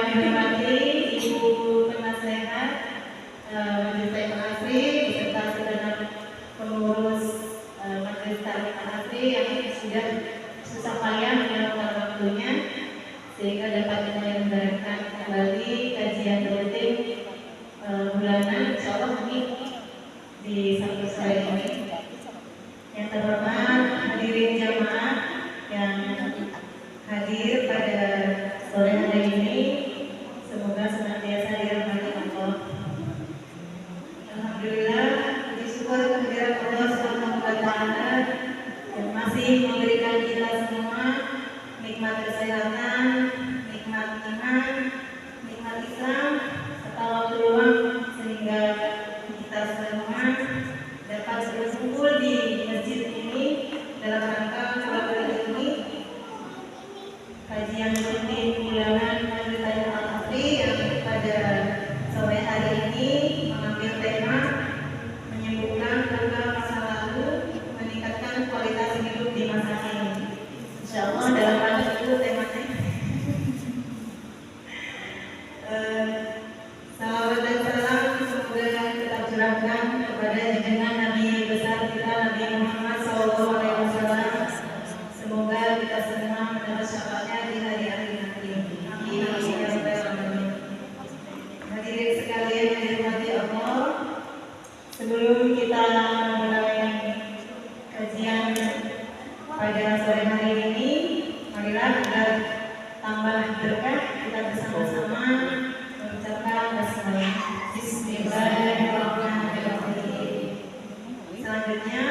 kami hormati Ibu Penasehat Majelis Taklim Asri beserta segenap pengurus Majelis Taklim Asri yang sudah susah payah meluangkan waktunya sehingga dapat menyelenggarakan kembali kajian rutin bulanan insyaallah di Sabtu sore ini. Yang terhormat hadirin jamaah yang hadir pada sore hari ini, semoga senantiasa dirahmati Allah. Alhamdulillah, puji syukur kehadirat Allah Subhanahu wa taala yang masih memberikan kita semua nikmat kesehatan, nikmat iman, nikmat Islam, serta waktu luang sehingga kita semua dapat berkumpul di masjid ini dalam rangka sholat ini kajian rutin bulanan Majelis Taklim Asri yang pada sore hari ini mengambil tema menyembuhkan luka masa lalu, meningkatkan kualitas hidup di masa kini. Insyaallah dalam rangka itu temanya. Salawat dan salam semoga kita curahkan kepada junjungan Nabi besar kita Nabi Muhammad SAW. Semoga kita semua mendapat syafaatnya di hari akhir nanti. Amin. Ya Rabbal Alamin. Hadirin sekalian yang dirahmati Allah, sebelum kita memulai kajian pada sore hari ini, marilah agar tambah berkah kita bersama-sama mengucapkan basmalah. Bismillahirrahmanirrahim. Selanjutnya,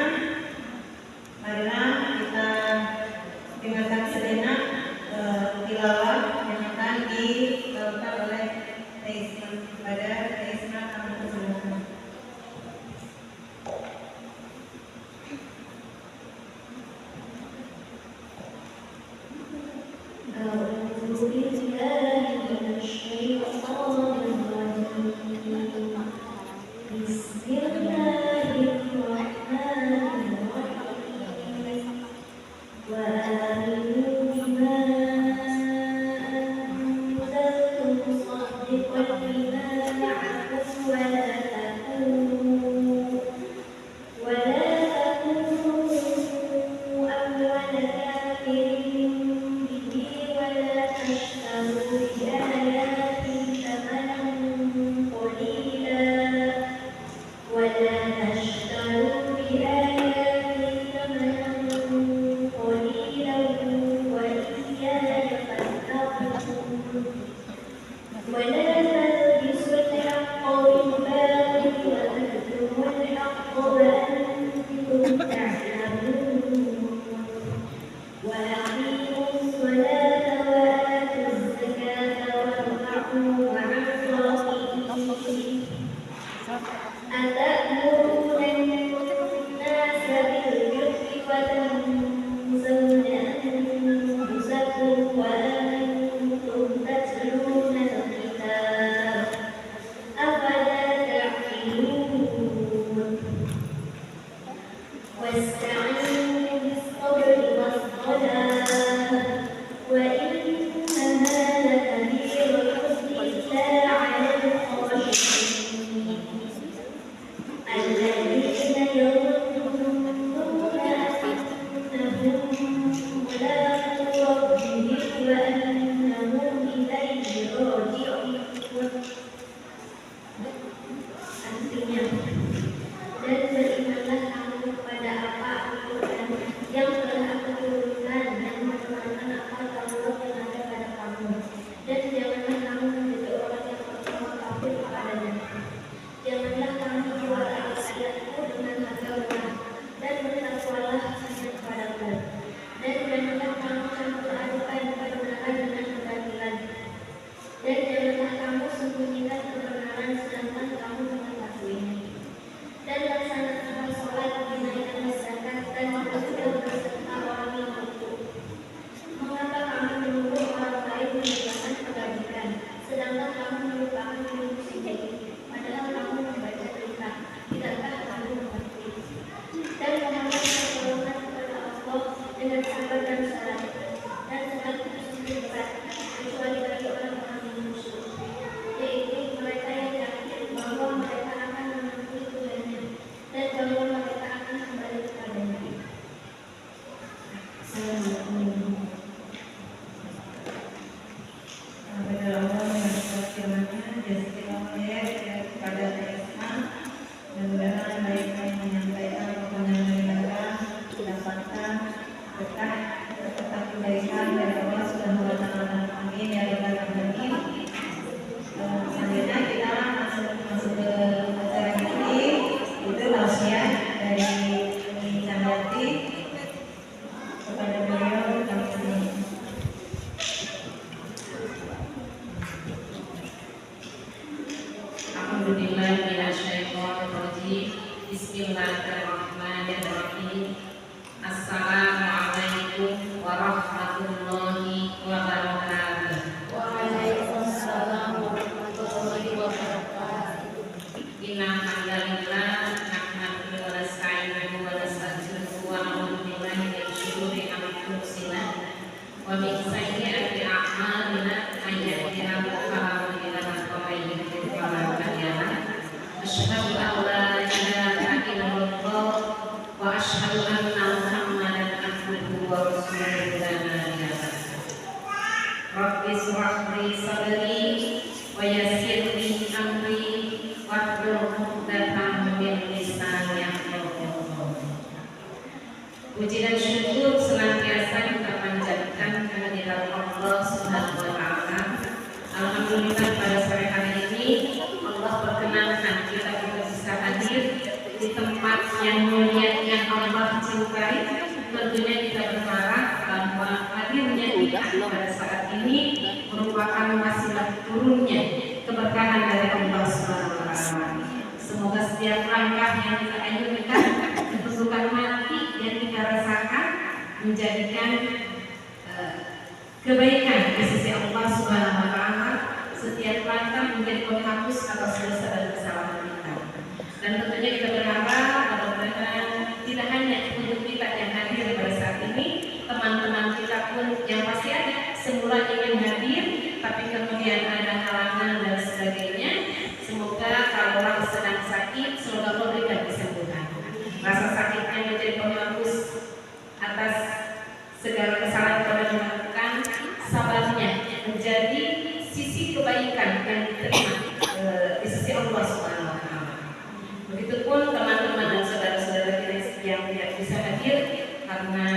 marilah kita dengarkan sejenak tilawah yang akan dilakukan oleh Taisman pada Taisman kami persilakan. billahi minasyaitonir rajim. Bismillahirrahmanirrahim. Assalamualaikum warahmatullahi wabarakatuh. Waalaikumsalam warahmatullahi wabarakatuh. Innal hamdalillah nahmaduhu wa nasta'inuhu wa nastaghfiruhu wa na'udzu billahi min shururi anfusina wa min sayyi'ati a'malina may yahdihillahu fala mudilla lahu wa may yudlil fala hadiya lahu. Asyhadu an la ilaha illallah wa asyhadu anna Muhammadan abduhu wa rasuluhu la nabiyya ba'dahu. Rabbi shrah li sadri wa yassir li amri wahlul 'uqdatam min lisani yafqahu qawli. Puji dan syukur senantiasa kita panjatkan kehadirat Allah Subhanahu wa taala. Alhamdulillah pada sore hari ini Allah perkenankan kita bisa hadir di tempat yang mulia yang Allah cintai. Tentunya kita berharap bahwa hadirnya kita pada saat ini merupakan wasilah turunnya keberkahan dari Allah Subhanahu wa taala. Semoga setiap langkah yang kita ajukan, keturunan mati yang kita rasakan menjadikan kebaikan di sisi Allah Subhanahu wa taala. Setiap langkah menjadi penghapus atas dosa dan kesalahan kita. Dan tentunya kita berharap mudah-mudahan tidak hanya untuk kita yang hadir pada saat ini, teman-teman kita pun yang pasti ada semula ingin hadir, tapi kemudian ada halangan dan sebagainya. Semoga kalau orang sedang sakit, semoga Allah berikan kesembuhan. Rasa sakitnya menjadi penghapus atas segala kesalahan yang telah dilakukan, sabarnya menjadi sisi kebaikan yang diterima di sisi Allah Subhanahu wa taala. Begitupun teman-teman dan saudara-saudara kita yang tidak bisa hadir karena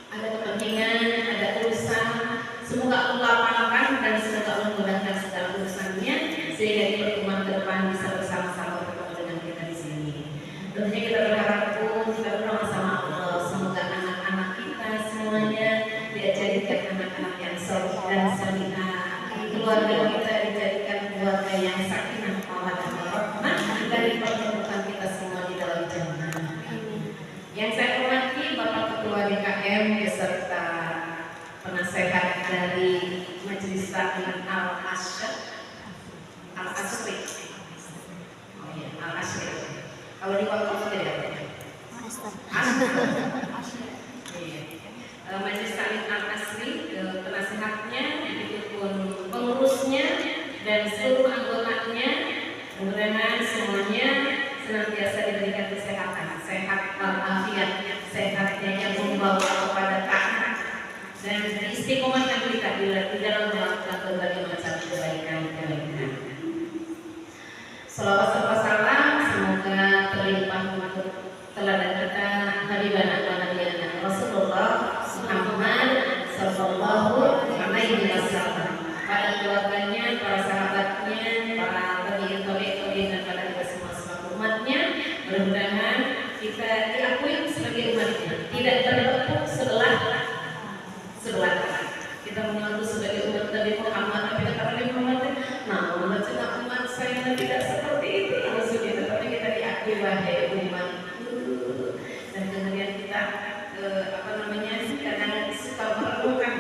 ada kepentingan, ada urusan. Semoga Allah lapangkan dan semoga Allah mudahkan segala urusannya sehingga di pertemuan ke depan bisa bersama-sama bertemu dengan kita di sini. Tentunya kita berharap pun kita berdoa sama Allah, semoga anak-anak kita semuanya dijadikan anak-anak yang saleh dan salihah. Keluarga kita dijadikan keluarga yang sakinah mawaddah warahmah dari pertemuan kita semua di dalam jannah. Yang saya hormati Bapak Ketua DKM beserta penasehat dari Majelis Taklim Al-Asri. Oh iya, Al-Asri. Kalau di waktu itu ya. Majelis Taklim Al-Asri, penasehatnya, begitupun pengurusnya dan seluruh anggotanya, mudah-mudahan semuanya senantiasa diberikan kesehatan, sehat walafiat, sehatnya yang membawa kepada taat dan istiqomahkan kita di dalam melakukan berbagai macam kebaikan. Salawat serta salam semoga terlimpah untuk teladan kita Habibana wa Nabiyana Rasulullah Muhammad sallallahu alaihi wasallam, pada keluarganya, para sahabatnya, para tabi'in dan pada kita semua selaku umatnya. Mudah-mudahan kita diakui sebagai umatnya, tidak terlepuk sebelah. Kita mengaku sebagai umat Nabi Muhammad, tapi kata Nabi Muhammad, nah umat saya tidak seperti itu maksudnya, tetapi kita diakui wahai umat. Dan kemudian kita kadang suka memerlukan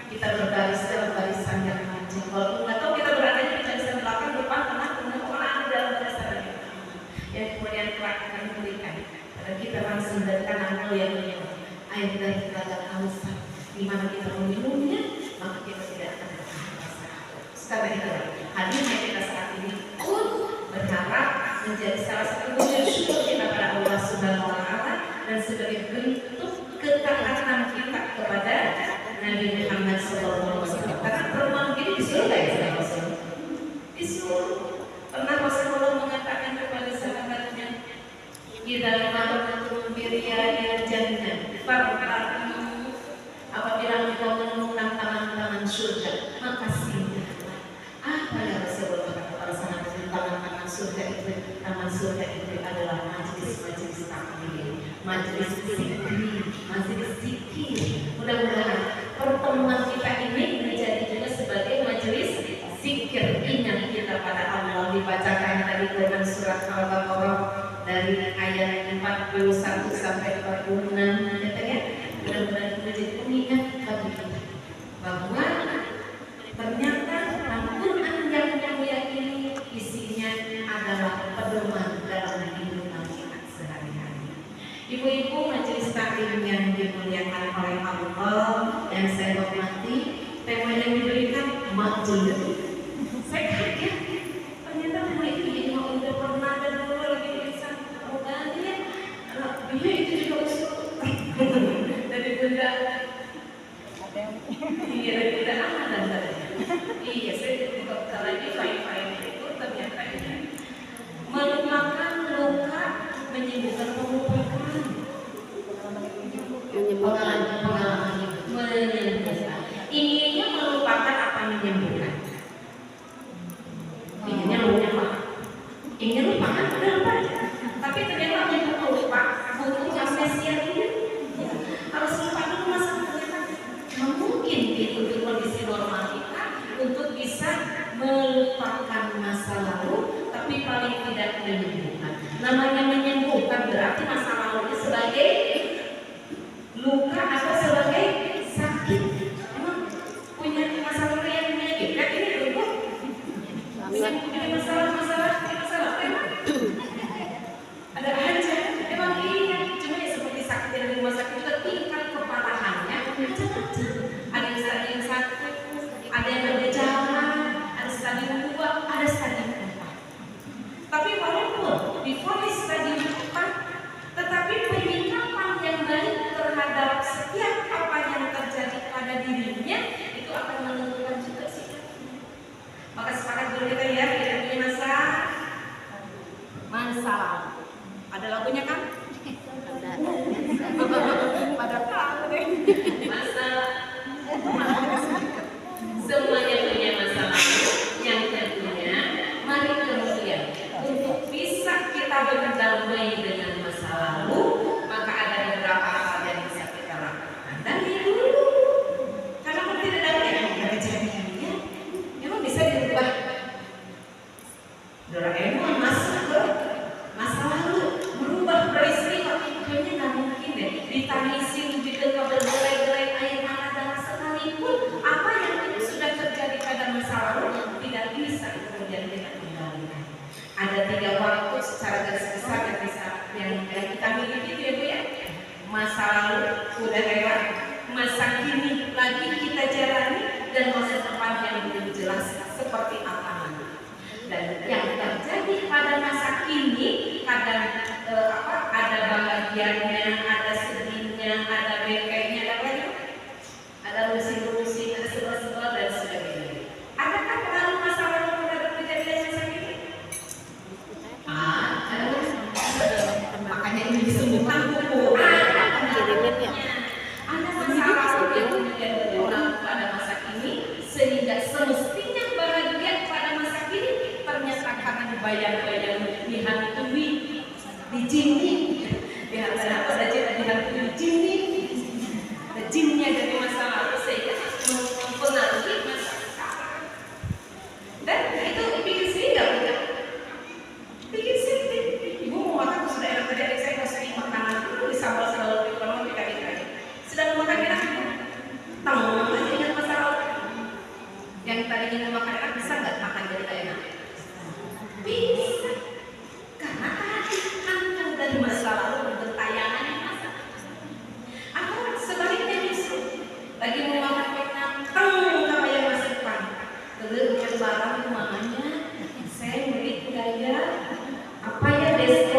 kita berbaris dalam barisan yang panjang. Walaupun nggak tahu kita berada di barisan belakang, depan, tengah, ada dalam barisan yang kemudian kelak akan memberikan pada kita langsung dari tangan yang menyebut air dari telaga Kausar, di mana kita meminumnya, maka kita tidak akan merasa. Sekarang itu hadirnya kita saat ini pun berharap menjadi salah satu wujud syukur kita pada Allah Subhanahu wa taala dan sebagai bentuk ketaatan kita kepada Nabi Muhammad sallallahu alaihi wasallam. Karena perempuan ini disuruh ya Rasul. Disuruh. Pernah Rasulullah mengatakan kepada sahabatnya, "Idza marartum bi riyadil jannah farqamu." Apabila engkau menemukan taman-taman surga, maka singgahlah. Apa ya Rasulullah kata para sahabat, taman-taman surga itu, taman surga itu adalah majelis-majelis taklim, majelis zikir. Mudah-mudahan pertemuan kita ini menjadi juga sebagai majelis zikir, ingat kita pada Allah di dibacakan tadi Quran surat Al-Baqarah dari ayat 41 sampai 46 ya. Mudah-mudahan menjadi pengingat bagi kita bahwa ternyata Al-Quran yang mulia ini isinya adalah pedoman dalam kehidupan kita sehari-hari. Ibu-ibu majelis taklim yang dimuliakan oleh Allah yang saya hormati, tema yang diberikan makjid. Saya kaget, ternyata tema ini yang udah pernah dan dulu lagi tulisan ya, dia itu juga usul dari benda. Iya, dari benda aman dan tadi. Iya, saya buka lagi file-file itu ternyata ini melupakan luka, menyembuhkan pelupakan, Menyembuhkan pengalaman menyembuhkan. Inginnya melupakan apa menyembuhkan? Inginnya lupa. Ingin lupakan udah lupa. Tapi ternyata untuk lupa butuh amnesia ini. Harus lupa dulu masa ternyata mungkin itu di kondisi normal kita untuk bisa melupakan masa lalu, tapi paling tidak menyembuhkan. Namanya menyembuhkan berarti masa lalunya sebagai luka atau sebagai sakit. Emang punya masa lalu yang menyakitkan ini dulu. Punya masalah emang ada aja. Emang iya, cuma ya seperti sakit yang di rumah sakit juga tingkat keparahannya macam-macam. Ada yang stadium 1, ada yang bergejala, ada stadium 2, ada stadium 4. Tapi walaupun divonis stadium 4, tetapi penyikapan yang baik terhadap setiap apa yang terjadi pada dirinya itu akan menentukan juga sikapnya. Maka sepakat dulu kita ya, kita punya masalah. Ada lagunya kan? Pada tahu deh. Masalah. Semuanya punya masalah. Yang tentunya, mari kemudian untuk bisa kita berdamai dengan masa lalu, maka ada beberapa hal yang bisa kita lakukan. Dari dulu, karena kalau tidak ada kejadiannya, memang bisa dirubah. Doraemon masa lalu merubah peristiwa, kayaknya nggak mungkin deh. Ditangisin, ditengah bergelai-gelai air mata dan sekalipun apa yang itu sudah terjadi pada masa lalu tidak bisa kemudian kita kembalikan. Ada 3 waktu secara garis besar yang kita miliki itu ya Bu ya. Masa lalu sudah lewat, masa kini lagi kita jalani, dan masa depan yang belum jelas seperti apa nanti. Dan yang terjadi pada masa kini kadang ada bahagianya, ada sedihnya, ada bekainya, ada apa lagi? Ada lusi-lusi, ada sebel-sebel dan sebagainya. Adakah pengaruh masa lalu terhadap kejadian masa kini? Makanya ini disembuhkan buku. Ada masa lalu yang kemudian berpengaruh pada masa kini, sehingga semestinya bahagia pada masa kini ternyata karena bayang-bayang dihantui, dijini, ada dijini, ada jinnya dari masa lalu sehingga mempengaruhi masa sekarang. Dan itu bikin sehingga bikin sedih. Ibu mau makan sudah enak tadi, saya mau sering makanan dulu di sambal-sambal di kolom dikali-kali. Sedang makan enak, tahu aja ingat masa lalu. Yang tadinya mau makan enak bisa nggak makan jadi kayak enak? Bisa, karena kehadiran dari masa lalu bertayangan yang masa. Atau sebaliknya justru lagi mau makan enak, sama yang masa depan. Terus barang rumahnya, saya beli gaya apa ya dress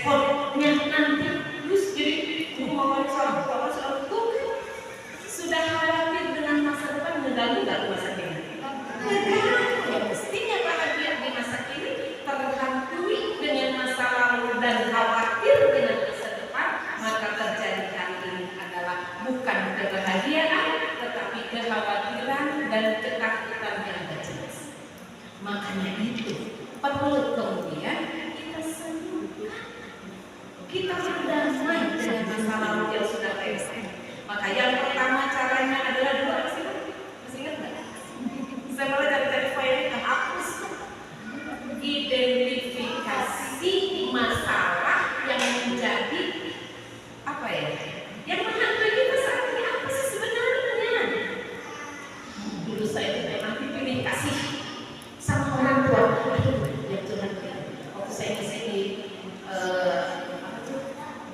code-nya nanti, terus jadi mau makan soal itu kan sudah khawatir dengan masa depan, mengganggu nggak masa kini? Yang mestinya bahagia di masa kini terhantui dengan masa lalu dan khawatir dengan masa depan, maka terjadi kali ini adalah bukan kebahagiaan tetapi kekhawatiran dan ketakutan yang tidak jelas. Makanya itu perlu kemudian kita sembuhkan, kita berdamai dengan masa lalu yang sudah lewat. Maka yang pertama caranya adalah doa. Masih ingat nggak? Saya mulai dari file ini hapus dikasih sama orang tua. Ya Tuhan, waktu saya di sini apa tuh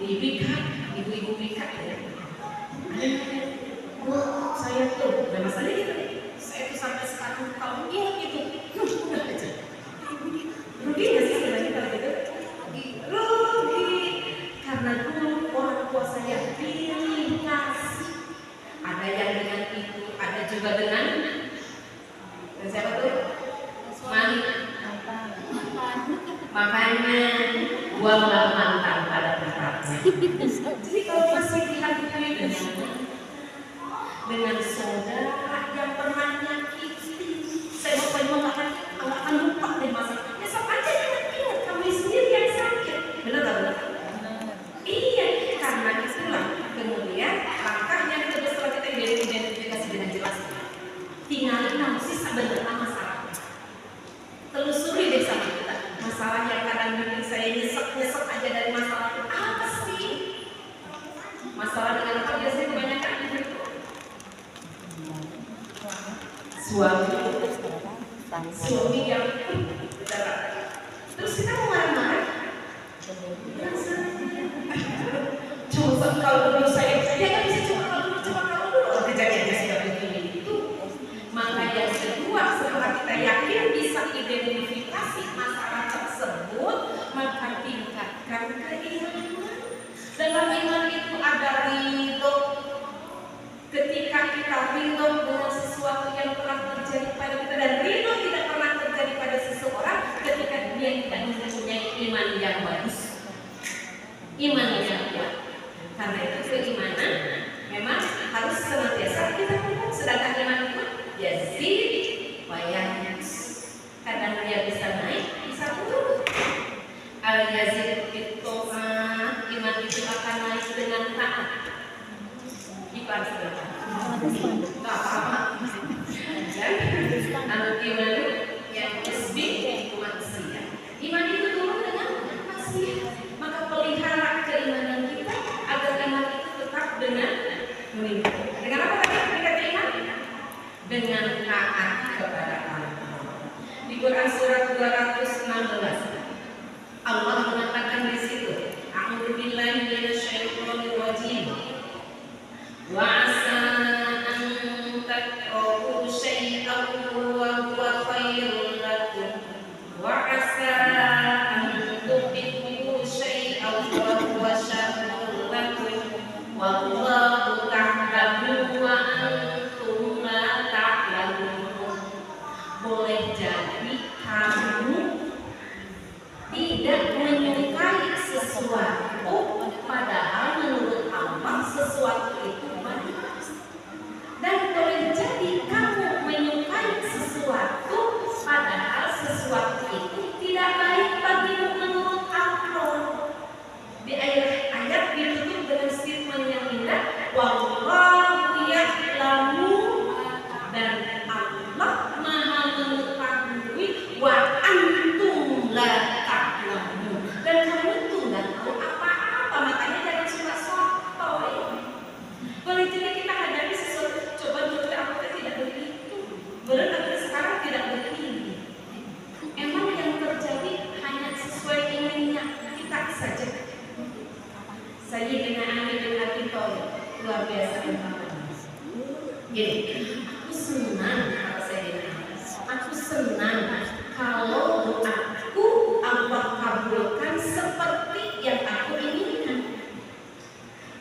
di Bika, ibu-ibu Bika ya. Wah, saya tuh udah masalah gitu. Saya tuh sampai sekarang kalau ingat gitu, udah aja. Rugi nggak sih sebenarnya kalau gitu? Rugi, karena dulu orang tua saya pilih kasih. Ada yang dengan itu, ada juga dengan siapa tuh? Makanya buanglah mantan pada tempatnya. Jadi kalau masih dihantui dengan saudara yang pernah nyakiti, saya mau akan lupa deh masa. Ya sok aja ingat kamu sendiri yang sakit. Benar tak benar? Iya, karena itulah kemudian langkah yang kedua setelah kita identifikasi dengan jelas, tinggalin namun sisa benar masalah. Telusuri deh sama kita. Masalah yang kadang bikin saya nyesek aja dari masalah itu apa sih? Masalah dengan apa biasanya kebanyakan itu? Suami yang terus kita mau marah-marah. Coba kalau dulu saya kan bisa coba kalau dulu kejadiannya sudah begini itu. Maka yang kedua setelah kita yakin bisa identifikasi masalah tersebut, maka tingkatkan keimanan. Dalam iman itu ada ridho. Ketika kita ridho dengan sesuatu yang telah terjadi pada kita, dan ridho tidak pernah terjadi pada seseorang ketika dia tidak mempunyai iman yang bagus, iman yang kuat. Karena itu keimanan memang harus senantiasa kita lakukan. Sedangkan iman itu yazid wa yanqus. Kadang dia bisa naik, bisa turun. Al yazid itu iman itu akan naik dengan taat. Iman sebentar. Enggak apa-apa. Dan iman yang resmi itu manusia. Iman itu turun dengan maksiat. Maka pelihara keimanan kita agar iman itu tetap dengan meningkat. Dengan apa tadi meningkat iman? Dengan taat kepada Allah. Di Quran surat 216 Allah mengatakan di situ, A'udzubillahi minasyaitonir rajim. Wa 'asa an takrahu syai'an wa huwa khairul lakum wa 'asa an tuhibbu syai'an wa huwa syarrul lakum wallahu ta'lamu wa antum la ta'lamun. Boleh jadi kamu tidak menyukai sesuatu padahal menurut Allah sesuatu itu baik. Dan boleh jadi kamu menyukai sesuatu padahal sesuatu itu tidak baik bagimu menurut Allah. Di ayat ditutup dengan statement yang indah, wallahu ya'lamu, dan Allah Maha mengetahui, wa antum la ta'lamun, dan kamu itu nggak tahu apa-apa. Makanya jangan suka sotoy. Boleh jadi kita hadapi sesuatu, coba dulu aku tidak begitu, benar sekarang tidak begini. Emang yang terjadi hanya sesuai inginnya kita saja. Sayyidina Ali bin Abi Thalib luar biasa gini, aku senang kalau Sayyidina Ali, aku senang kalau doaku Allah kabulkan seperti yang aku inginkan,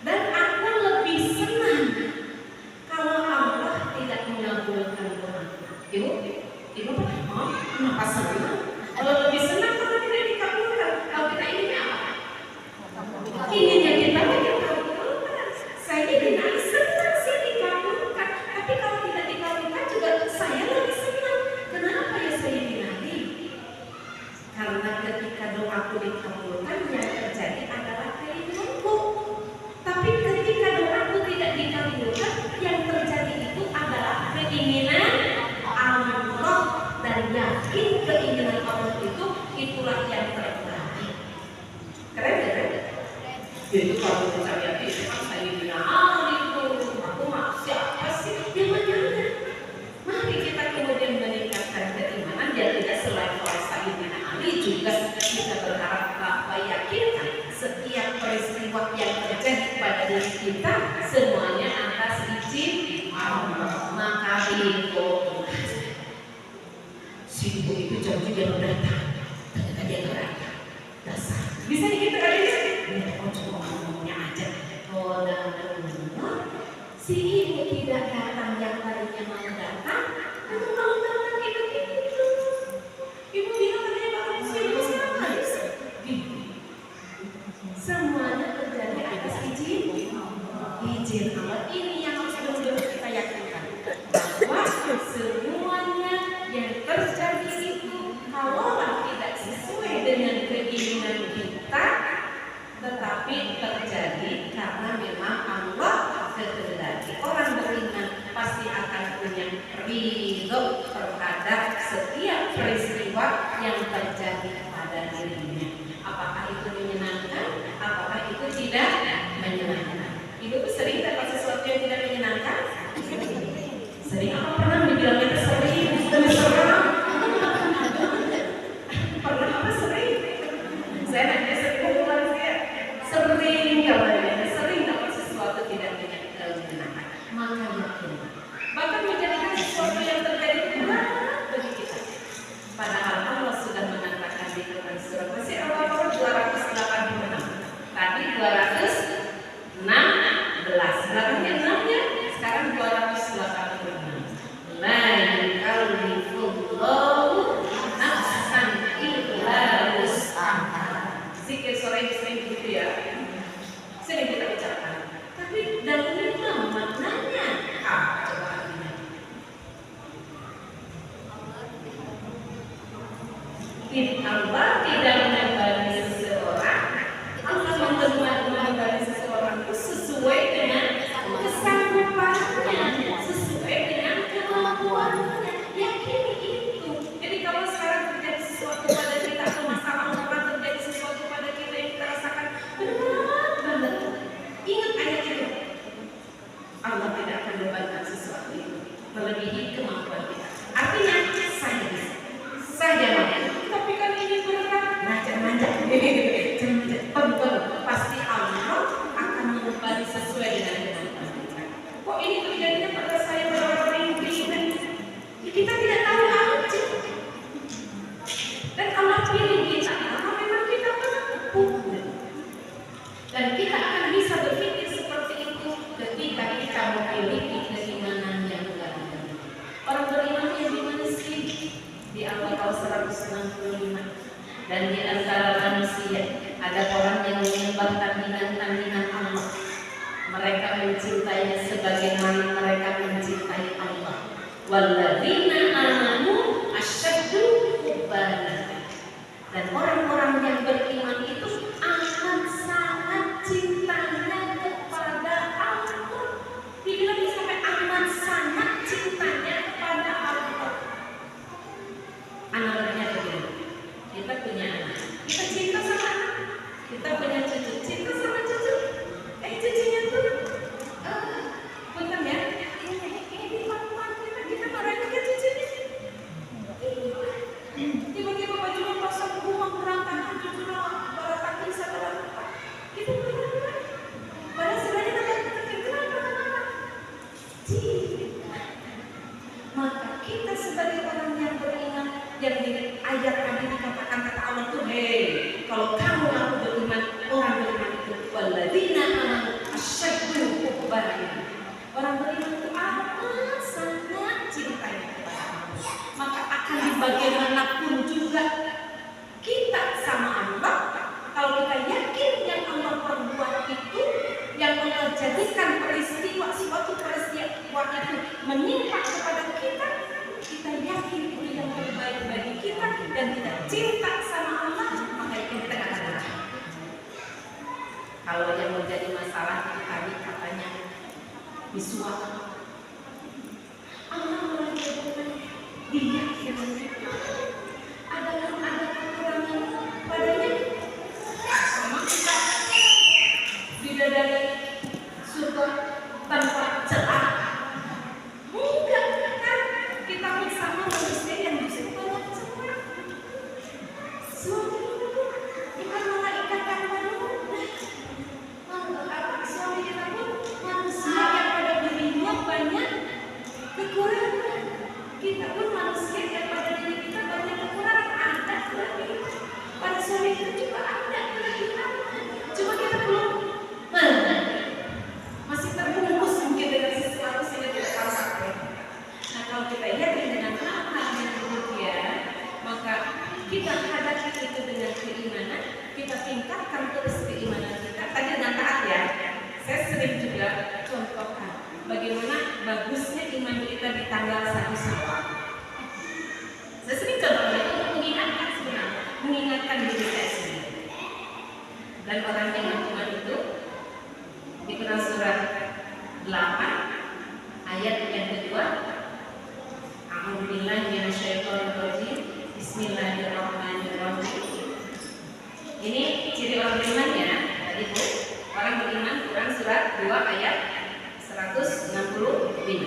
dan aku lebih senang kalau Allah tidak mengabulkan doa. Ibu kenapa senang? Kalau lebih senang kalau tidak dikabulkan. Kalau kita inginnya apa? Inginnya kita dikabulkan. Saya senang sih dikabulkan, tapi kalau kita semuanya atas izin Allah. Maka itu si ibu itu janji dia mau datang, ternyata dia nggak datang. Dasar. Bisa gitu kan ini? Oh cuma ngomongnya aja. Oh si ibu tidak datang yang tadinya mau datang, lalu mau datang gitu. Ibu bilang katanya bakal si ibu sekarang habis. Semuanya terjadi atas izin Allah. Ini yang harus benar-benar kita yakinkan, bahwa semuanya yang terjadi itu kalaulah tidak sesuai dengan keinginan kita, tetapi terjadi karena memang Allah kehendaki. Orang beriman pasti akan punya ridho terhadap setiap peristiwa yang terjadi pada dirinya. Apakah itu menyenangkan? Apakah itu tidak menyenangkan? Ibu tuh sering dapat sesuatu yang tidak menyenangkan? Sering apa pernah dibilang itu sering? Pernah apa sering? Saya nanya sering saya sering kabarnya, sering dapat sesuatu tidak menyenangkan. Maka yakin, bahkan menjadikan sesuatu yang terjadi berat bagi kita. Padahal Allah sudah mengatakan di Quran surah Al-Masih awal 286. Tadi 216, belakangnya 6 ya, sekarang 286. La yukallifullahu nafsan illa wus'aha. Zikir sore sering begitu ya, sering kita ucapkan. Tapi dalamnya maknanya apa coba artinya? Allah tidak membebani seseorang. Allah membebani seseorang itu sesuai dengan kesanggupannya, sesuai dengan kemampuannya. Yakini itu. Jadi kalau sekarang terjadi sesuatu pada kita, atau masalah orang terjadi sesuatu pada kita yang kita rasakan berat banget, ingat ayat itu. Allah tidak akan membebankan sesuatu itu melebihi kemampuan kita. Artinya saya bisa, saya mampu. Tapi kan ini berat, manja. Pasti Allah akan membebani sesuai dengan kemampuan kita. Kok ini terjadinya pada saya pada orang beriman? Kita tidak tahu aja. Dan Allah pilih kita karena memang kita mampu. Dan kita akan bisa berpikir seperti itu ketika kita memiliki keimanan yang benar. Orang beriman yang gimana sih? Di awal 165. Dan di antara manusia ada orang yang menyembah tandingan-tandingan Allah. Mereka mencintainya sebagaimana mereka mencintai Allah. Walladzina amanu asyaddu hubban. Dan orang-orang yang beriman itu akan sangat cintanya kepada Allah. Dibilang sampai amat sangat cintanya kepada Allah. Analoginya begini. Kita punya anak, kita cinta sama anak, kita punya cucu, cinta sama cucu. Cucunya tuh, bentar ya, ini paman kita marahin ke cucunya. Tiba-tiba bajunya pasang bunga berantakan, cucunya berantakan sama apa? Kita berantakan. Padahal sebenarnya kenapa? Maka kita sebagai orang yang beriman, yang di ayat tadi dikatakan kata Allah tuh, hei, kalau kamu aku beriman, orang beriman itu walladzina amanu asyaddu hubban. Orang beriman itu amat sangat cintanya kepada Allah. Maka akan bagaimanapun juga kita sama Allah, kalau kita yakin yang Allah perbuat itu, yang Allah jadikan suatu peristiwa itu menimpa kepada kita, kita yakin itu yang terbaik bagi kita dan kita cinta sama Allah, maka itu kita akan berhasil. Kalau yang menjadi masalah tadi katanya disuap, Allah menyebutkan dia ada kekurangan padanya, sama kita bidadari surga tanpa celah. Enggak kan? Kita pun sama manusia yang bisa banyak celah. Suami bukan malaikat yang baru. Suami kita pun tingkatkan terus keimanan kita. Tadi dengan taat ya. Saya sering juga contohkan bagaimana bagusnya iman kita di tanggal 1 Syawal. Saya sering contohkan itu untuk mengingatkan sebenarnya, mengingatkan diri saya sendiri. Dan orang yang iman itu di Quran surat 8 ayat yang kedua, A'udzubillahi minasyaitonirrajim. Bismillahirrahmanirrahim. Ini ciri orang beriman ya, tadi Bu. Orang beriman Quran surat 2 ayat 165.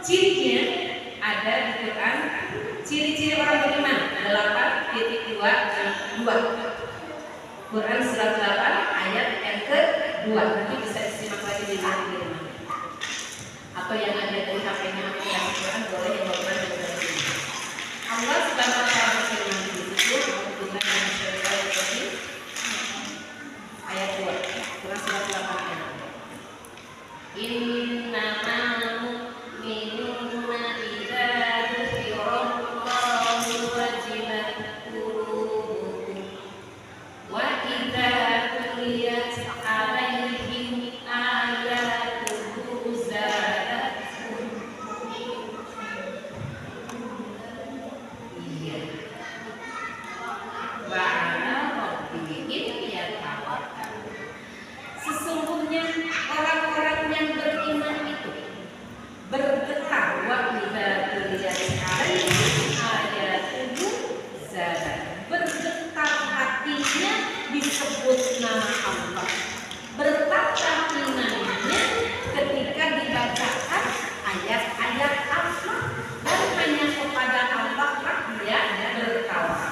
Cirinya ada di Quran, ciri-ciri orang beriman 8.2. Quran surat 8 ayat yang ke-2. Nanti bisa disimak lagi di akhir. Atau yang ada di HP-nya aplikasi Quran boleh yang Bapak dan Allah Subhanahu wa taala berfirman di situ, ayat 2. Quran surat 8 ayat 2. Innamal mu'minuna idza dzukirallahu wajilat qulubuhum wa idza tuliyat 'alaihim ayatuhu zadatuhum. Iya. Wa 'ala rabbihim yatawakkalun. Sesungguhnya orang-orang yang beriman itu bergetar wa idza tuliyat 'alaihim ayatuhu zadatuhum. Bergetar hatinya disebut nama Allah, bertambah imannya ketika dibacakan ayat-ayat Allah, dan hanya kepada Allah lah dia bertawakal.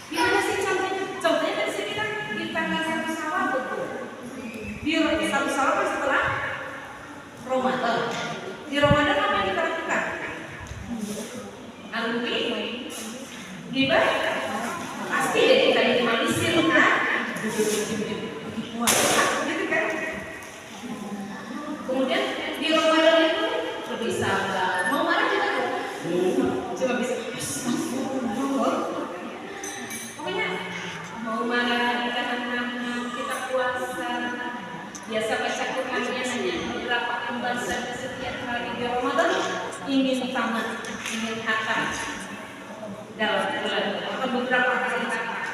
Gimana sih contohnya? Contohnya dari sini kan di tanggal 1 Syawal betul. Di 1 Syawal kan setelah Ramadan. Di Ramadan apa yang kita lakukan? Alumni ibadah. Pasti deh kita minimalisir kan? Gitu kan? Kemudian di Ramadan itu lebih sabar. Mau marah juga tuh? Coba bisa. Pokoknya mau marah ditahan-tahan, kita puasa. Biasa baca Qurannya hanya beberapa lembar saja setiap hari di Ramadan. Ingin tamat, ingin khatam dalam bulan atau beberapa hari khatam.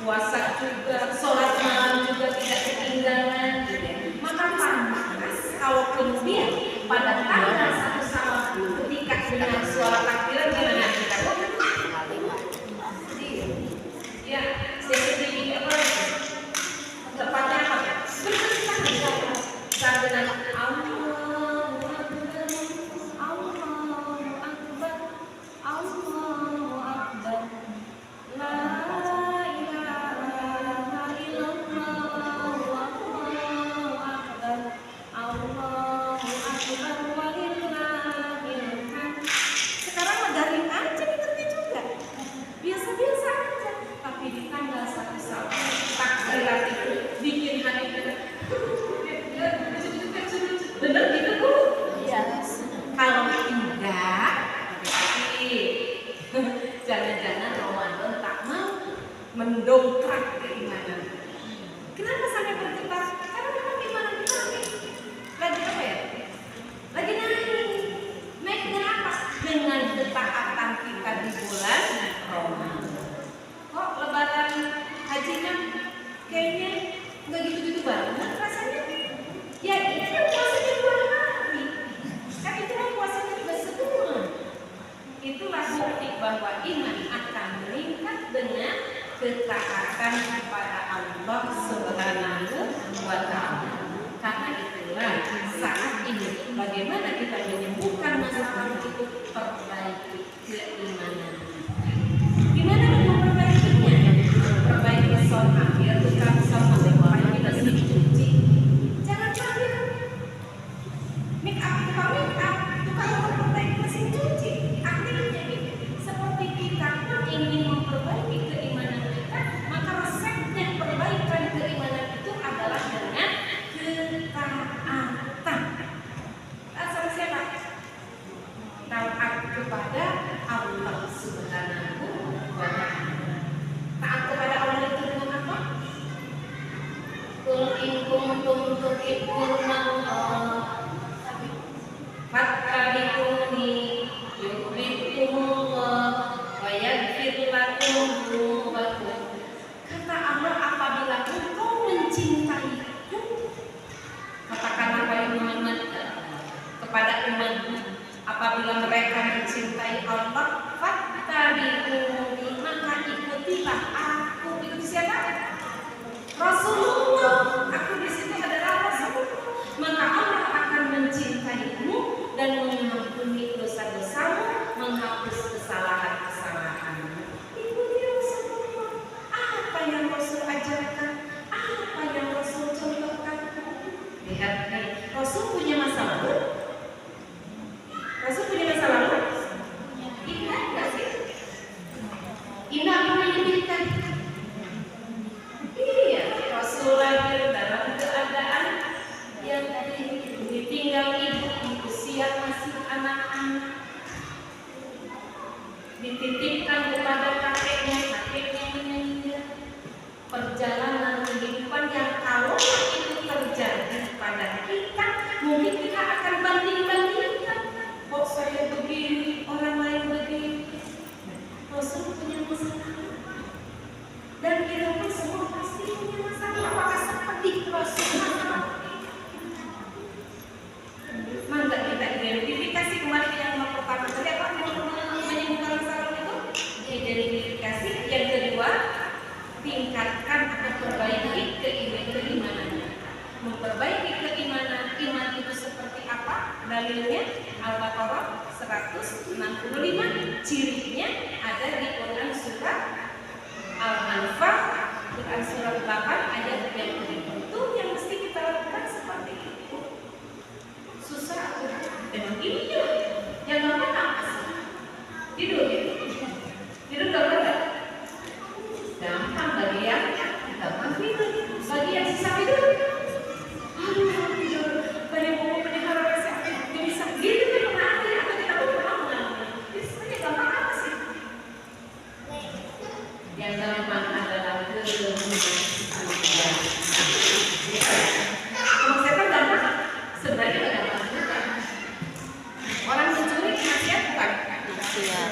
Puasa juga, sholat malam juga tidak ketinggalan. Maka pantas kalau kemudian pada tanggal 1 Syawal ketika dengan suara takbiran gimana kita? Ya, sedih apa? Tepatnya apa? Berkata saat dengan Allahu Akbar, Allahu Akbar, Allahu Akbar, La ilaha illallah, Allahu Akbar, Allahu Akbar, walillahil hamd. Sekarang magarin aja ngerti juga, biasa-biasa aja. Tapi di tanggal 1 Syawal takbiran itu bikin hati kita bener gitu Bu? Iya. Kalau tidak, berarti jangan-jangan Ramadan tak mau mendongkrak keimanan. Kenapa sampai bergetar? Karena memang keimanan kita lagi apa ya? Lagi naik. Naik dengan apa? Dengan ketaatan kita di bulan Ramadan. Kok lebaran hajinya kayaknya nggak gitu-gitu banget rasanya? Ya ini kan puasanya 2 hari. Kan itu kan puasanya juga sebulan. Itulah bukti bahwa iman akan meningkat dengan ketaatan kepada Allah Subhanahu wa taala. Karena itulah saat ini bagaimana kita menyembuhkan masalah itu, perbaiki keimanan. Gimana memperbaikinya? Perbaiki sholat, ya tukang sholat yang kita sedikit cuci. Jangan terakhir make up, tukang memperbaiki mesin cuci. Artinya seperti kita ingin memperbaiki keimanan kita, maka resepnya perbaikan keimanan itu adalah dengan ketaatan. Taat sama siapa? Taat kepada Allah Subhanahu wa taala. Taat kepada Allah itu in kuntum tuhibbunallah fattabi'uni yuhibbukumullah wa yaghfir lakum dzunubakum. Kata Allah, apabila engkau mencintaiku, katakanlah wahai Muhammad kepada umat, apabila mereka mencintai Allah, fattabi'uni, maka ikutilah aku. Ikuti siapa? Rasulullah. Aku di situ adalah Rasulullah. Maka Allah akan mencintaimu dan mengampuni dosa-dosamu, menghapus kesalahan-kesalahanmu. Ikuti Rasulullah. Apa yang Rasul ajarkan, apa yang Rasul contohkan. Lihat nih, Rasul punya masa lalu. Rasul punya masa lalu. Ingat gak sih? Indah apa menyedihkan? Iya, Rasul lahir dalam keadaan yang ditinggal ibu di usia masih anak-anak, dititipkan kepada kakeknya meninggal. Perjalanan kehidupan yang kalau itu terjadi pada kita, mungkin kita akan banding-bandingkan. Kok saya begini, orang lain begini. Rasul punya masalah. Dan kita pun semua pasti punya masalah. Apakah seperti Rasul masalah? Maka kita identifikasi kembali yang pertama tadi, apa menyembuhkan masalah itu? Identifikasi. Yang kedua, tingkatkan atau perbaiki keimanannya. Memperbaiki keimanan, iman itu seperti apa? Dalilnya Al-Baqarah 165, cirinya ada di Quran surat Al-Anfal, Quran surat 8 ayat yang itu yang mesti kita lakukan seperti itu. Susah aku, memang ini yang gampang apa sih? Tidur gitu. Tidur gampang gak? Gampang bagi yang gampang tidur. Bagi yang susah tidur, aduh tidur. Banyak mau mendengar resep, gak bisa gitu kan pernah ada atau kita pun pernah mengalami. Jadi sebenarnya gampang apa sih? Yang gampang adalah kemudian. Kalau setan gampang, sebenarnya gak gampang juga. Orang mencuri maksiat bukan?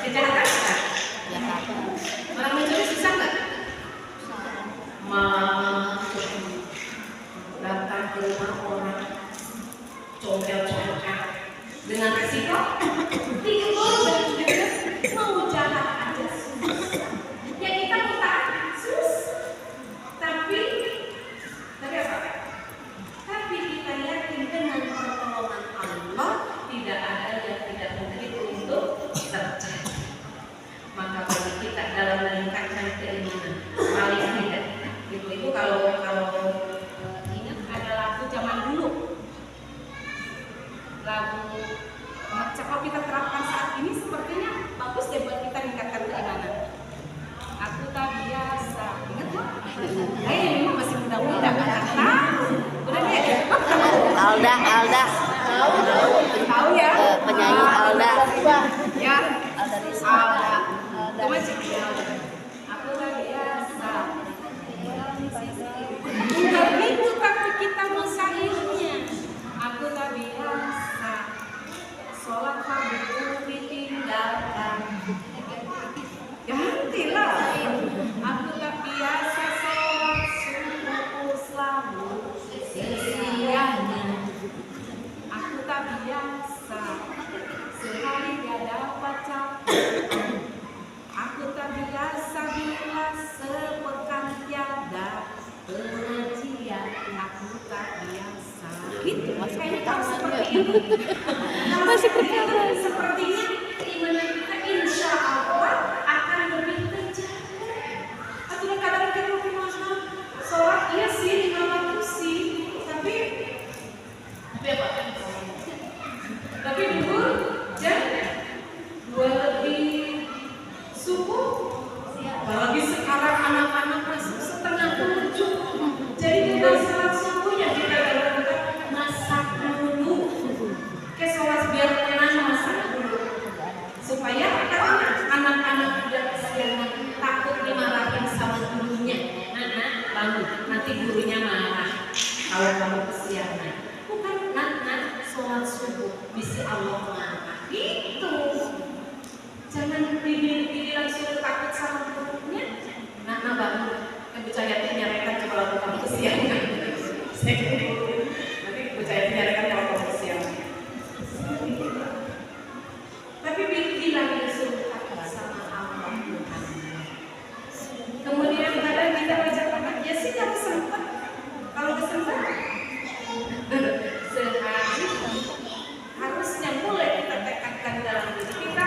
Kejahatan bukan? Orang mencuri susah nggak? Datang ke rumah orang, comel-comel dengan resiko tidur dan juga mau jalan aja susah. Ya kita minta susah, tapi apa? Tapi kita yakin dengan pertolongan Allah tidak ada yang tidak mungkin untuk terjadi. Maka bagi kita dalam meningkatkan keimanan, paling tidak itu kalau ingat ada lagu zaman dulu, lagu kalau kita terapkan saat ini sepertinya bagus deh buat kita meningkatkan keimanan. Aku tak biasa, ingat nggak? Ini masih muda-muda kan? Udah deh. Alda. Tahu ya? Penyanyi Alda. Ya. Alda. Coba cek ya. Aku tak biasa. Bukan itu tapi kita mensairnya. Aku tak biasa. Sholat fardu ditinggalkan. Gantilah. Aku tak biasa sholat subuh selalu sesiangnya. Aku tak biasa sehari gak dapat capek. Aku tak biasa bila sepekan tiada pengajian. Aku tak biasa. Gitu. Kayaknya kalau seperti itu. Masih sepertinya keimanan kita insya Allah akan lebih terjaga. Atau kadang-kadang kita mau sholat iya sih 5 waktu sih, tapi apa? Tapi dulu jam 2 lebih subuh. Apalagi sekarang anak-anak masuk setengah 7. Jadi bukan sholat subuhnya kita lakukan masak dulu. Kayak sholat biar tenang masak dulu. Supaya anak-anak tidak kesiangan, takut dimarahin sama gurunya. Bangun, nanti gurunya marah. Cahayati menyarankan coba lakukan kesiangan. Nanti Bu Cahayati menyarankan kalau kesiangan. Tapi bikinlah disuruh sama Allah. Kemudian kadang kita baca Quran, ya sih kalau sempat, kalau kesempat sehari harusnya mulai kita tekadkan dalam diri kita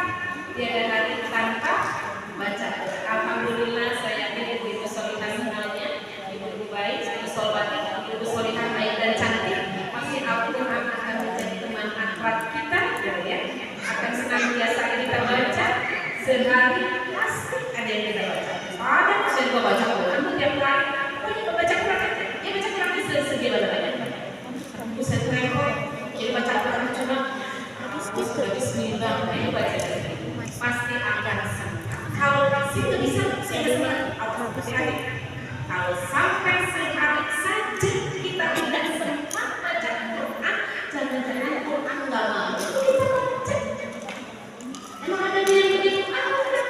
tiada hari tanpa baca. Alhamdulillah saya hadir di Musolina semuanya, ibu-ibu baik, ibu solbati, ibu solihah baik dan cantik. Pasti Al-Quran akan menjadi teman akrab kita, ya, akan senantiasa kita baca sehari pasti ada yang kita baca. Ada saya juga baca Quran tiap hari, pokoknya baca Quran aja, ya baca Quran segala-galanya. Saya repot, jadi baca Quran cuma Bismillah, ayo baca pasti akan sempat. Kalau situ bisa, saya bisa hati-hati. Kalau sampai sehari saja kita tidak sempat baca Quran, jangan-jangan Quran nggak mau kita baca. Emang ada yang begitu? Ada.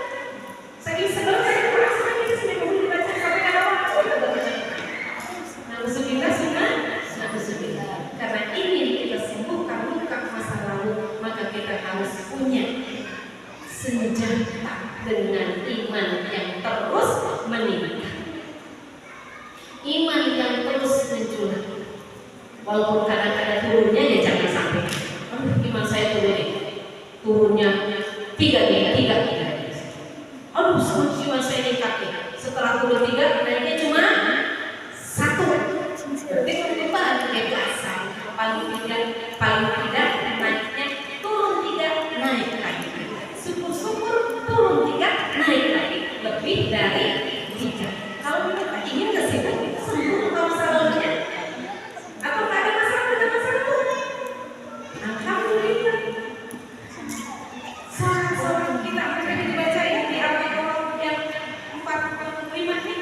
Saking sebelum saya Quran semakin sudah mau dibaca sampai ada waktu. Nauzubillah sunnah. Karena ingin kita sembuhkan luka masa lalu, maka kita harus punya senjata dengan iman yang terus meningkat, iman yang terus mencuat. Walaupun kadang-kadang turunnya ya jangan sampai iman saya turunnya 3. Aduh, iman saya meningkat. Setelah turun 3, naiknya cuma 1. Berarti kembali ke biasa. Paling tidak naiknya turun 3, naik lagi. Syukur-syukur turun 3, naik lagi. Lebih dari 3. Kalau kita ingin ke situ sembuh masalahnya, atau tak ada masalah dengan masalah itu, alhamdulillah. Seorang kita akan dibacain di Al-Quran yang 45 ini.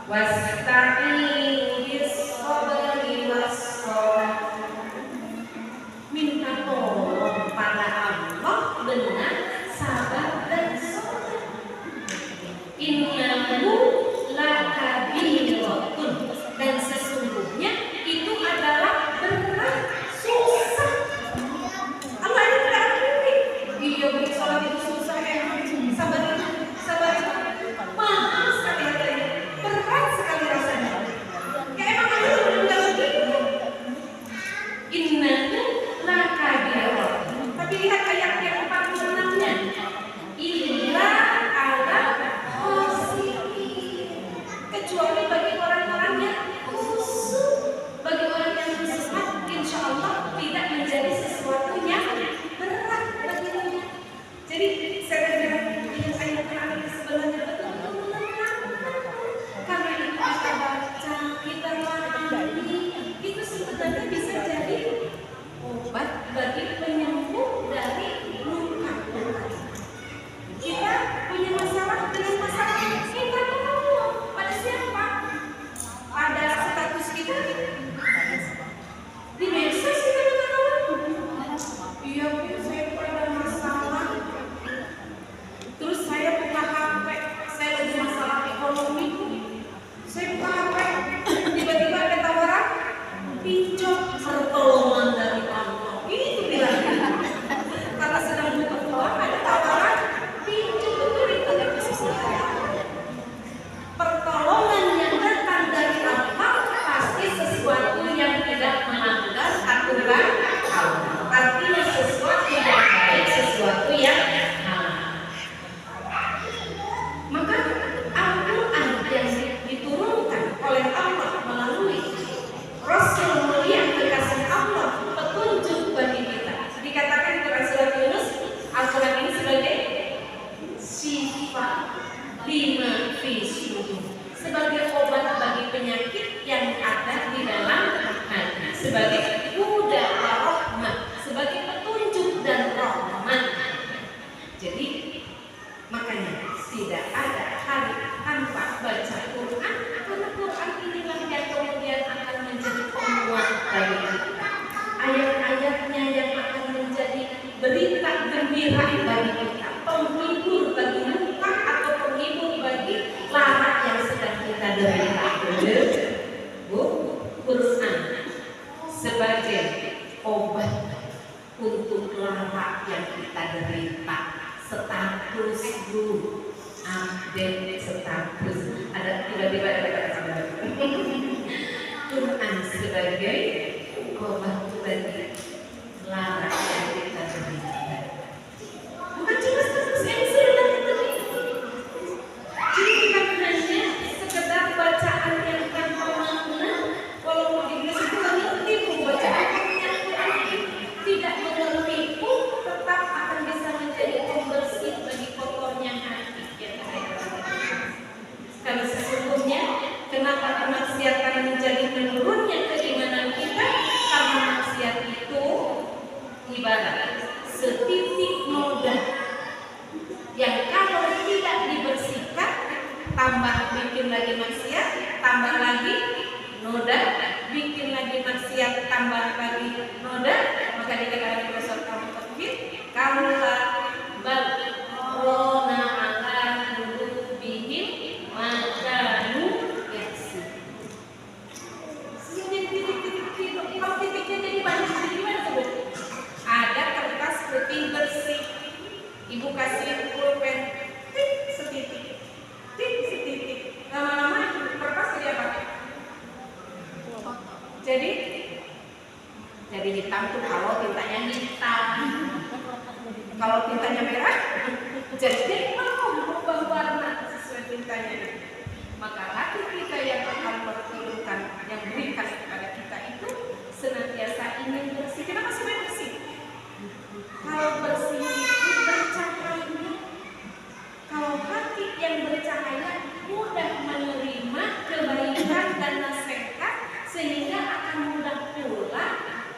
Wasta'inu bis-sabri was-shalah. Minta tolong pada Allah dengan sabar dan salat. Innahu lakabiratun, dan sesungguhnya itu adalah berat, susah. Allah ini tidak adil. Iya, salat itu susah, sabar itu mahal sekali harganya, berat sekali rasanya. Ya emang ada yang benar begitu. Innahu lakabiratun. Tapi lihat ayat yang 46-nya. Illa ala khosiin. Kecuali bagi orang-orang yang khusyuk, bagi orang yang khusyuk, insya Allah tidak menjadi sesuatu yang berat baginya. Jadi saya bilang dengan ayat yang sebenarnya betul-betul menenangkan. Karena itu kita baca, kita pahami, itu sebenarnya bisa jadi obat bagi penyembuh dari luka-luka. Kita punya masalah dengan masalah kita ngomong pada siapa? Pada status kita di medsos kita minta tolong. Iya, saya ada masalah. Terus saya buka HP, saya lagi masalah ekonomi. Saya buka HP, tiba-tiba ada tawaran pinjam pertolongan dari Allah. Itu bilangnya. Karena sedang butuh uang, ada tawaran pinjam, betul itu ada pertolongan yang datang dari Allah pasti sesuatu yang tidak melanggar aturan Allah. Artinya sesuatu yang baik, sesuatu yang halal. Maka Al-Quran yang diturunkan oleh Allah melalui Rasul mulia kekasih Allah, petunjuk bagi kita. Dikatakan di Quran surat Yunus, Al-Quran ini sebagai sifat lima fi sudur, sebagai obat bagi penyakit yang ada di dalam hati, sebagai huda wa rahmah, sebagai petunjuk dan rahmat. Jadi makanya tidak ada hari tanpa baca Quran, karena Quran inilah yang kemudian akan menjadi penguat bagi kita. Ayat-ayatnya yang akan menjadi berita gembira bagi kita, penghibur bagi luka atau penghibur bagi lara derita. Bu, Quran sebagai obat untuk lara yang kita derita. Status bu, update status. Ada tiba-tiba ada kata Quran sebagai obat bagi lara yang kita derita. Bukan cuma status yang sedang terjadi. Jadi bukan hanya sekedar bacaan yang tanpa makna. Walaupun Inggris itu mengerti bacaan tidak mengerti pun tetap akan bisa menjadi pembersih bagi kotornya hati. Karena sesungguhnya kenapa kemaksiatan menjadi menurunnya keimanan kita? Karena maksiat itu ibarat setitik noda yang kalau tidak dibersihkan tambah bikin lagi maksiat, tambah lagi noda, bikin lagi maksiat, tambah lagi noda. Maka dikatakan oleh Rasulullah Muhammad kalau bal rona ala qulubihim makanu yaksi. Kalau titiknya jadi banyak, jadi gimana tuh? Ada kertas putih bersih, ibu kasih pulpen, tik setitik, lama-lama kertas jadi apa? Jadi hitam tuh kalau tintanya hitam, kalau tintanya merah, jadi mau berubah warna sesuai tintanya. Maka hati kita yang akan berkehidupan yang berikan kepada kita itu senantiasa ingin bersih. Kenapa sih bersih? Kalau bersih itu bercahaya. Kalau hati yang bercahaya mudah menerima kebaikan dan nasihat, sehingga akan mudah pula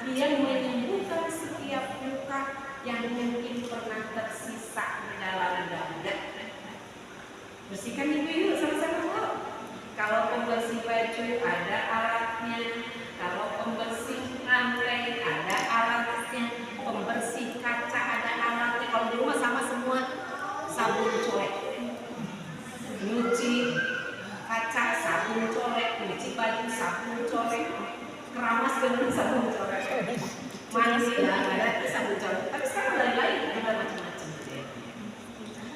dia menyembuhkan setiap luka yang mungkin pernah tersisa di dalam dada. Bersihkan ibu sama-sama bu. Kalau pembersih baju ada alatnya, kalau pembersih lantai ada alatnya, pembersih kaca ada alatnya. Kalau di rumah sama semua, sabun colek, nyuci kaca sabun colek, nyuci baju sabun colek, keramas dengan sabun colek, mandi ada sabun colek. Tapi sekarang lain ada macam-macam.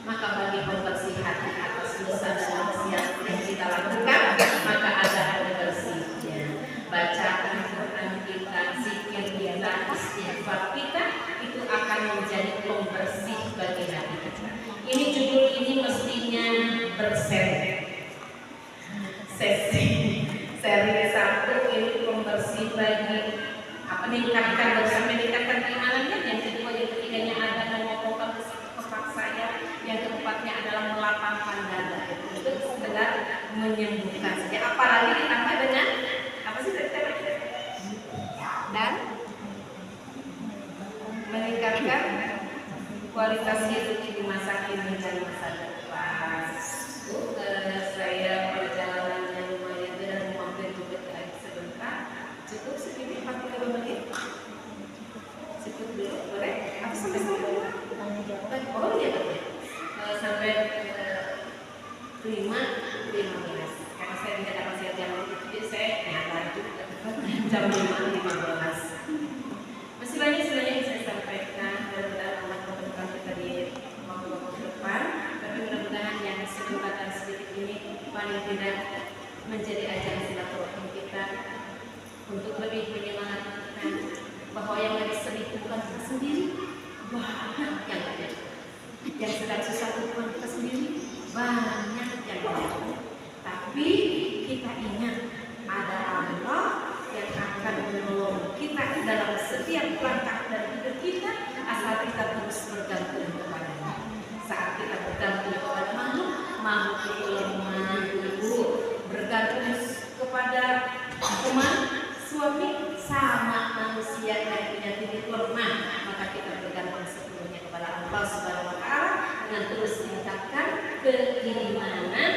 Maka bagi pembersih hati atas dosa dan maksiat yang kita lakukan, maka ada air bersihnya. Bacaan Quran kita, zikir kita, istighfar kita, itu akan menjadi pembersih bagi hati kita. Ini judul ini mestinya berseri. Sesi seri 1 ini pembersih bagi meningkatkan keimanannya. Yang kedua, yang ketiganya ada mengokohkan kepak saya. Yang keempatnya adalah melapangkan dada untuk sekedar menyembuhkan saja. Apalagi ditambah dengan apa sih tadi? Dan meningkatkan kualitas hidup di masa kini dan masa depan. Saya perjalanannya lumayan dan mampir juga sebentar. Cukup segini 40 menit. Cukup dulu, boleh? Apa sampai dulu? Oh iya, sampai 5:15. Karena saya tidak dapat siap jam itu, jadi saya nyata juga jam 5:15. Masih banyak sebenarnya yang saya sampaikan. Mudah-mudahan Allah memberkati kita di waktu-waktu depan. Tapi mudah-mudahan yang kesempatan sedikit ini paling tidak menjadi ajang silaturahmi kita untuk lebih menyemangatkan bahwa yang lagi sedih bukan kita sendiri, banyak yang ada. Yang sedang susah bukan kita sendiri, banyak yang ada. Tapi kita ingat ada Allah yang akan menolong kita dalam setiap langkah dari hidup kita, asal kita terus bergantung kepadanya. Saat kita bergantung kepada makhluk itu lemah, ibu bergantung kepada teman, suami, sama manusia yang punya titik lemah, maka kita bergantung sepenuhnya kepada Allah Subhanahu wa Ta'ala dengan terus meningkatkan keimanan